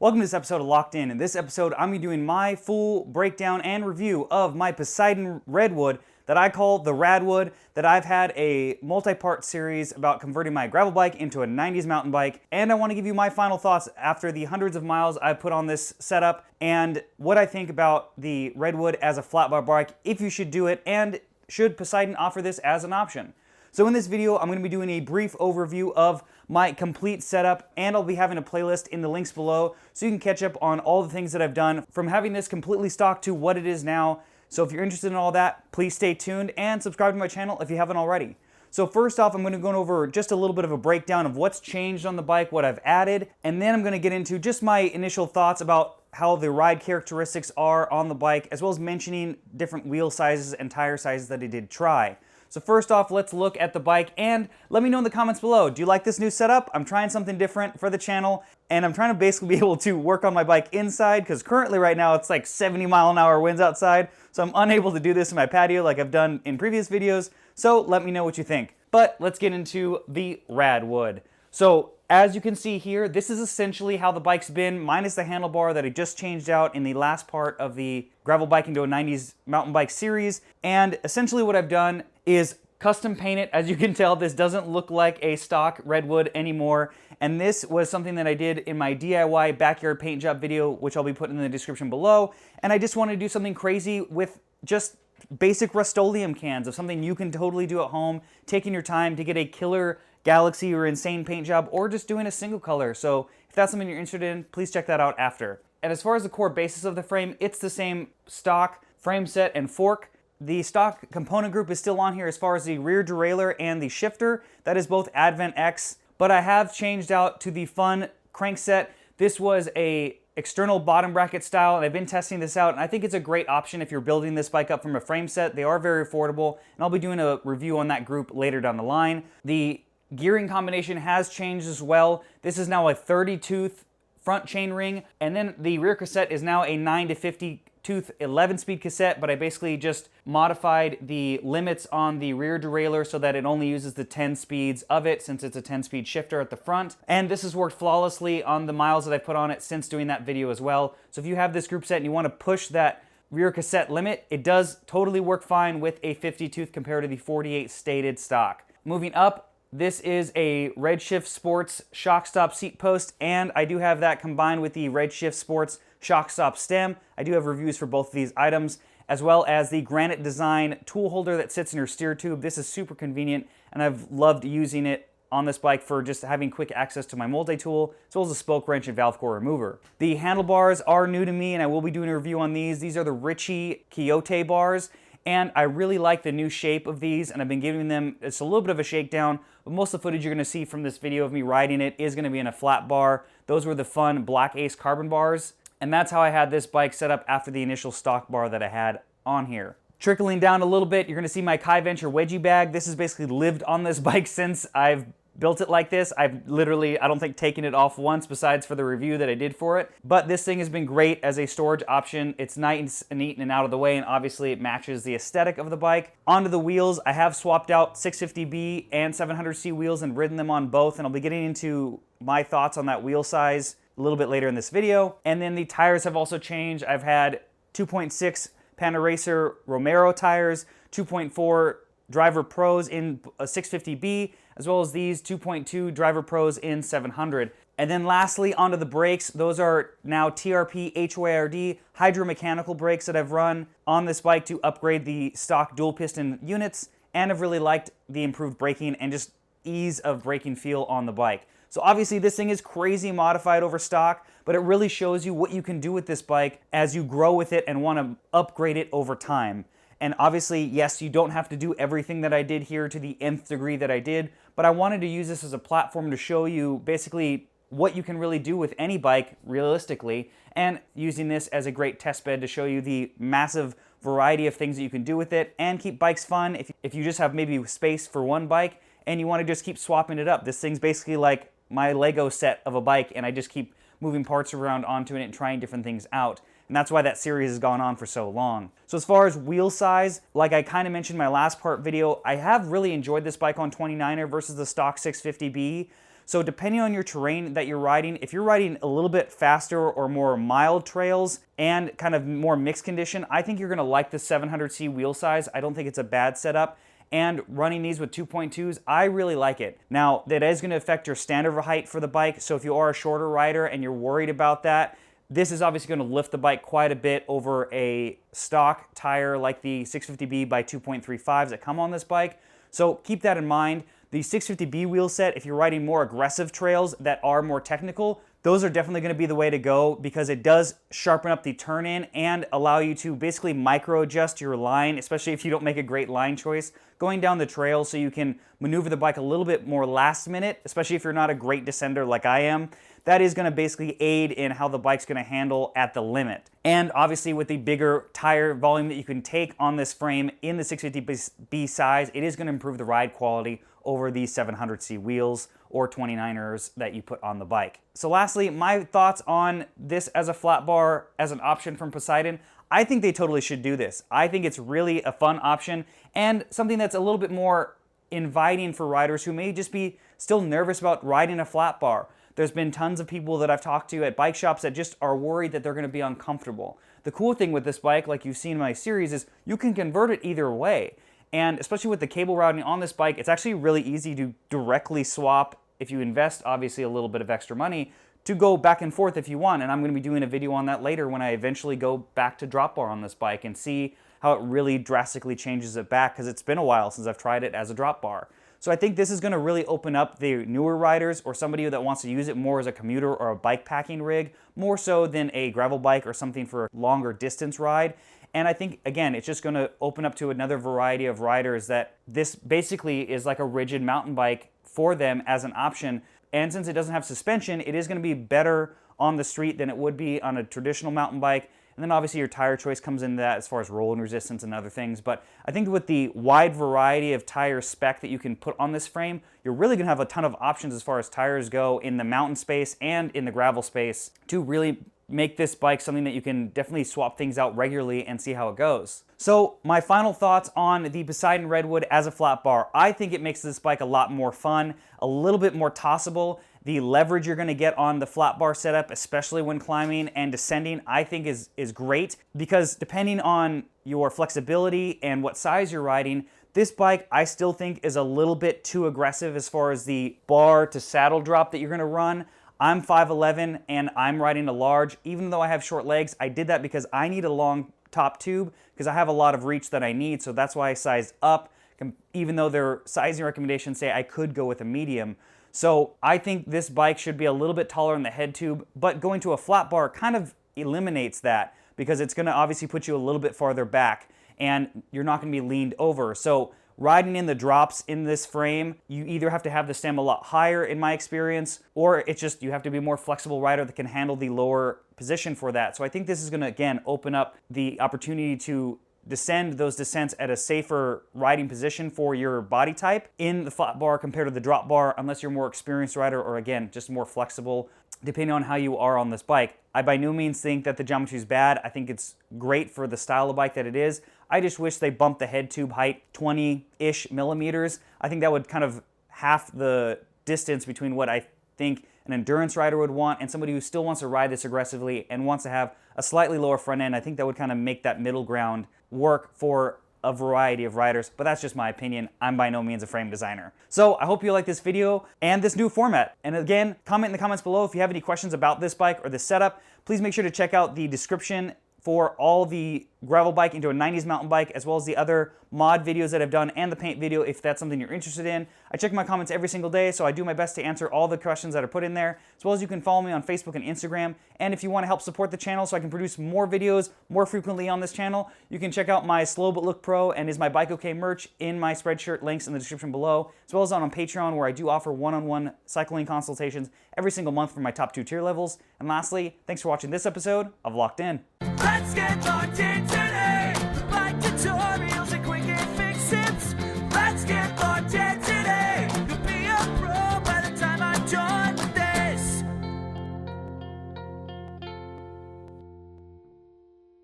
Welcome to this episode of Locked In. In this episode, I'm going to be doing my full breakdown and review of my Poseidon Redwood that I call the Radwood, that I've had a multi-part series about converting my gravel bike into a 90s mountain bike, and I want to give you my final thoughts after the hundreds of miles I've put on this setup, and what I think about the Redwood as a flat bar bike, if you should do it, and should Poseidon offer this as an option. So in this video, I'm going to be doing a brief overview of my complete setup, and I'll be having a playlist in the links below so you can catch up on all the things that I've done from having this completely stock to what it is now. So if you're interested in all that, please stay tuned and subscribe to my channel if you haven't already. So first off, I'm going to go over just a little bit of a breakdown of what's changed on the bike, what I've added, and then I'm going to get into just my initial thoughts about how the ride characteristics are on the bike, as well as mentioning different wheel sizes and tire sizes that I did try. So first off, let's look at the bike and let me know in the comments below. Do you like this new setup? I'm trying something different for the channel, and I'm trying to basically be able to work on my bike inside, because currently right now it's like 70-mile-an-hour winds outside, so I'm unable to do this in my patio like I've done in previous videos. So let me know what you think. But let's get into the Radwood. So as you can see here, this is essentially how the bike's been, minus the handlebar that I just changed out in the last part of the gravel biking to a 90s mountain bike series. And essentially what I've done is custom paint it. As you can tell, this doesn't look like a stock Redwood anymore. And this was something that I did in my DIY backyard paint job video, which I'll be putting in the description below. And I just wanted to do something crazy with just basic Rust-Oleum cans of something you can totally do at home, taking your time to get a killer Galaxy or insane paint job, or just doing a single color. So if that's something you're interested in, please check that out after. And as far as the core basis of the frame, it's the same stock frame set and fork. The stock component group is still on here as far as the rear derailleur and the shifter. That is both Advent X, but I have changed out to the fun crankset. This was a external bottom bracket style, and I've been testing this out, and I think it's a great option if you're building this bike up from a frame set. They are very affordable, and I'll be doing a review on that group later down the line. The gearing combination has changed as well. This is now a 30-tooth front chain ring, and then the rear cassette is now a 9 to 50 tooth 11-speed cassette, but I basically just modified the limits on the rear derailleur so that it only uses the 10 speeds of it, since it's a 10-speed shifter at the front. And this has worked flawlessly on the miles that I've put on it since doing that video as well. So if you have this group set and you want to push that rear cassette limit, it does totally work fine with a 50-tooth compared to the 48 stated stock. Moving up, this is a Redshift Sports shock stop seat post, and I do have that combined with the Redshift Sports shock stop stem. I do have reviews for both of these items, as well as the granite design tool holder that sits in your steer tube. This is super convenient, and I've loved using it on this bike for just having quick access to my multi-tool, as well as a spoke wrench and valve core remover. The handlebars are new to me, and I will be doing a review on these. These are the Ritchie Quixote bars, and I really like the new shape of these, and I've been giving them, it's a little bit of a shakedown, but most of the footage you're going to see from this video of me riding it is going to be in a flat bar. Those were the fun Black Ace carbon bars, and that's how I had this bike set up after the initial stock bar that I had on here. Trickling down a little bit, you're going to see my Kai Venture wedgie bag. This has basically lived on this bike since I've built it like this. I've literally, I don't think, taken it off once besides for the review that I did for it. But this thing has been great as a storage option. It's nice and neat and out of the way, and obviously it matches the aesthetic of the bike. Onto the wheels, I have swapped out 650B and 700C wheels and ridden them on both, and I'll be getting into my thoughts on that wheel size a little bit later in this video. And then the tires have also changed. I've had 2.6 Panaracer Romero tires, 2.4 Driver Pros in a 650B, as well as these 2.2 Driver Pros in 700. And then lastly, onto the brakes. Those are now TRP HYRD hydromechanical brakes that I've run on this bike to upgrade the stock dual piston units, and I've really liked the improved braking and just ease of braking feel on the bike. So obviously this thing is crazy modified over stock, but it really shows you what you can do with this bike as you grow with it and want to upgrade it over time. And obviously, yes, you don't have to do everything that I did here to the nth degree that I did, but I wanted to use this as a platform to show you basically what you can really do with any bike realistically, and using this as a great test bed to show you the massive variety of things that you can do with it and keep bikes fun. If you just have maybe space for one bike and you want to just keep swapping it up, this thing's basically like my Lego set of a bike, and I just keep moving parts around onto it and trying different things out. And that's why that series has gone on for so long. So as far as wheel size, like I kind of mentioned in my last part video, I have really enjoyed this bike on 29er versus the stock 650B. So depending on your terrain that you're riding, if you're riding a little bit faster or more mild trails and kind of more mixed condition, I think you're gonna like the 700C wheel size. I don't think it's a bad setup. And running these with 2.2s, I really like it. Now, that is gonna affect your standard height for the bike, so if you are a shorter rider and you're worried about that, this is obviously gonna lift the bike quite a bit over a stock tire like the 650B by 2.35s that come on this bike. So keep that in mind. The 650B wheel set, if you're riding more aggressive trails that are more technical, those are definitely going to be the way to go because it does sharpen up the turn in and allow you to basically micro adjust your line, especially if you don't make a great line choice going down the trail, so you can maneuver the bike a little bit more last minute, especially if you're not a great descender like I am. That is going to basically aid in how the bike's going to handle at the limit. And obviously with the bigger tire volume that you can take on this frame in the 650B size, it is going to improve the ride quality over the 700C wheels or 29ers that you put on the bike. So lastly, my thoughts on this as a flat bar as an option from Poseidon. I think they totally should do this. I think it's really a fun option and something that's a little bit more inviting for riders who may just be still nervous about riding a flat bar. There's been tons of people that I've talked to at bike shops that just are worried that they're going to be uncomfortable. The cool thing with this bike, like you've seen in my series, is you can convert it either way. And especially with the cable routing on this bike, it's actually really easy to directly swap, if you invest obviously a little bit of extra money, to go back and forth if you want. And I'm going to be doing a video on that later when I eventually go back to drop bar on this bike and see how it really drastically changes it back, because it's been a while since I've tried it as a drop bar. So I think this is going to really open up the newer riders or somebody that wants to use it more as a commuter or a bike packing rig, more so than a gravel bike or something for a longer distance ride. And I think, again, it's just going to open up to another variety of riders that this basically is like a rigid mountain bike for them as an option. And since it doesn't have suspension, it is going to be better on the street than it would be on a traditional mountain bike. And then obviously your tire choice comes into that as far as rolling resistance and other things. But I think with the wide variety of tire spec that you can put on this frame, you're really going to have a ton of options as far as tires go in the mountain space and in the gravel space to really make this bike something that you can definitely swap things out regularly and see how it goes. So my final thoughts on the Poseidon Redwood as a flat bar. I think it makes this bike a lot more fun, a little bit more tossable. The leverage you're going to get on the flat bar setup, especially when climbing and descending, I think is great, because depending on your flexibility and what size you're riding, this bike I still think is a little bit too aggressive as far as the bar to saddle drop that you're going to run. I'm 5'11" and I'm riding a large. Even though I have short legs, I did that because I need a long top tube because I have a lot of reach that I need, so that's why I sized up, even though their sizing recommendations say I could go with a medium. So I think this bike should be a little bit taller in the head tube, but going to a flat bar kind of eliminates that because it's going to obviously put you a little bit farther back and you're not going to be leaned over. So riding in the drops in this frame, you either have to have the stem a lot higher in my experience, or it's just you have to be a more flexible rider that can handle the lower position for that. So I think this is going to, again, open up the opportunity to descend those descents at a safer riding position for your body type in the flat bar compared to the drop bar, unless you're a more experienced rider or, again, just more flexible depending on how you are on this bike. I by no means think that the geometry is bad. I think it's great for the style of bike that it is. I just wish they bumped the head tube height 20-ish millimeters. I think that would kind of half the distance between what I think an endurance rider would want and somebody who still wants to ride this aggressively and wants to have a slightly lower front end. I think that would kind of make that middle ground work for a variety of riders, but that's just my opinion. I'm by no means a frame designer. So I hope you like this video and this new format. And again, comment in the comments below if you have any questions about this bike or this setup. Please make sure to check out the description for all the gravel bike into a 90s mountain bike, as well as the other mod videos that I've done and the paint video if that's something you're interested in. I check my comments every single day, so I do my best to answer all the questions that are put in there, as well as you can follow me on Facebook and Instagram. And if you want to help support the channel so I can produce more videos more frequently on this channel, you can check out my Slow But Look Pro and Is My Bike Okay merch in my Spreadshirt, links in the description below, as well as on Pateron, where I do offer one-on-one cycling consultations every single month for my top 2 tier levels. And lastly, thanks for watching this episode of Locked In. Let's get locked in today, like tutorial.